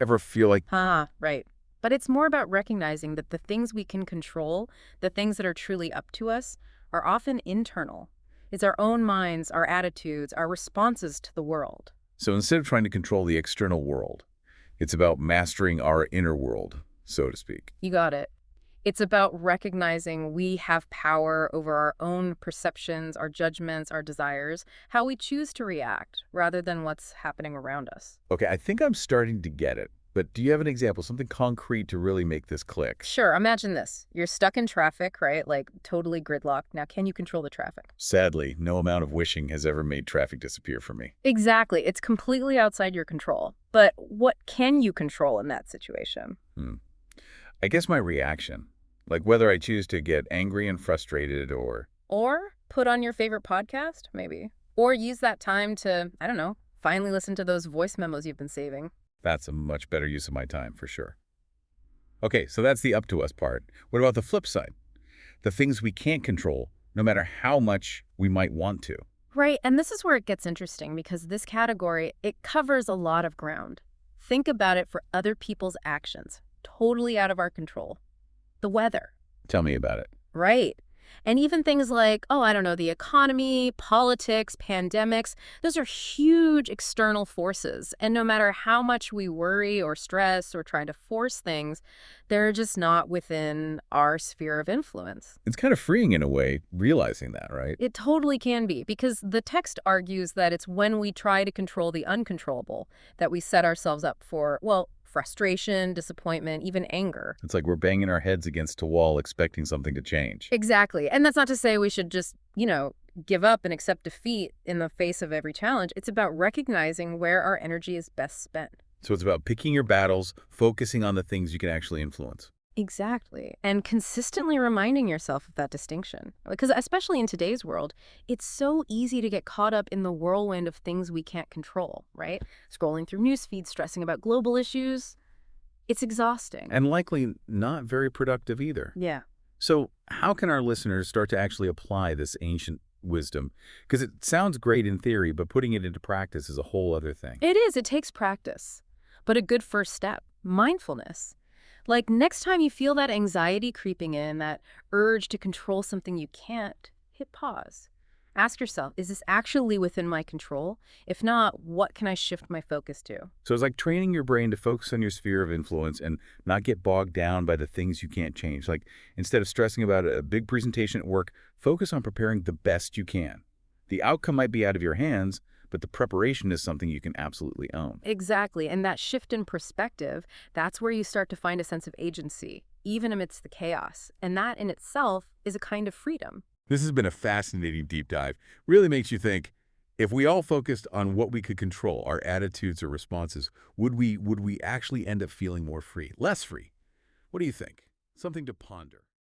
Ever feel like, Right. But it's more about recognizing that the things we can control, the things that are truly up to us, are often internal. It's our own minds, our attitudes, our responses to the world. so instead of trying to control the external world, it's about mastering our inner world, so to speak? You got it. It's about recognizing we have power over our own perceptions, our judgments, our desires, how we choose to react, rather than what's happening around us. Okay, I think I'm starting to get it, but do you have an example, something concrete to really make this click? Sure, imagine this. You're stuck in traffic, right? Like totally gridlocked. Now, can you control the traffic? Sadly, no amount of wishing has ever made traffic disappear for me. Exactly. It's completely outside your control. But what can you control in that situation? Hmm. I guess my reaction, like whether I choose to get angry and frustrated or Or put on your favorite podcast, maybe. Or use that time to, I don't know, finally listen to those voice memos you've been saving. that's a much better use of my time for sure. Okay, so that's the up to us part. What about the flip side? The things we can't control, no matter how much we might want to. Right, and this is where it gets interesting because this category, it covers a lot of ground. Think about it for other people's actions, totally out of our control. The weather. Tell me about it. Right. And even things like, oh, I don't know, the economy, politics, pandemics, those are huge external forces. And no matter how much we worry or stress or try to force things, they're just not within our sphere of influence. It's kind of freeing in a way, realizing that, right? It totally can be, because the text argues that it's when we try to control the uncontrollable that we set ourselves up for, well, frustration, disappointment, even anger. It's like we're banging our heads against a wall expecting something to change. Exactly. And that's not to say we should just, give up and accept defeat in the face of every challenge. It's about recognizing where our energy is best spent. So it's about picking your battles, focusing on the things you can actually influence. Exactly. And consistently reminding yourself of that distinction. Because especially in today's world, it's so easy to get caught up in the whirlwind of things we can't control, right? Scrolling through news feeds, stressing about global issues. It's exhausting. And likely not very productive either. Yeah. So how can our listeners start to actually apply this ancient wisdom? Because it sounds great in theory, but putting it into practice is a whole other thing. It is. It takes practice. But a good first step, mindfulness. Like next time you feel that anxiety creeping in, that urge to control something you can't, hit pause. Ask yourself, is this actually within my control? If not, what can I shift my focus to? So it's like training your brain to focus on your sphere of influence and not get bogged down by the things you can't change. Like instead of stressing about a big presentation at work, focus on preparing the best you can. The outcome might be out of your hands, but the preparation is something you can absolutely own. Exactly. And that shift in perspective, that's where you start to find a sense of agency, even amidst the chaos. And that in itself is a kind of freedom. This has been a fascinating deep dive. Really makes you think, if we all focused on what we could control, our attitudes or responses, would we actually end up feeling more free, less free? What do you think? Something to ponder.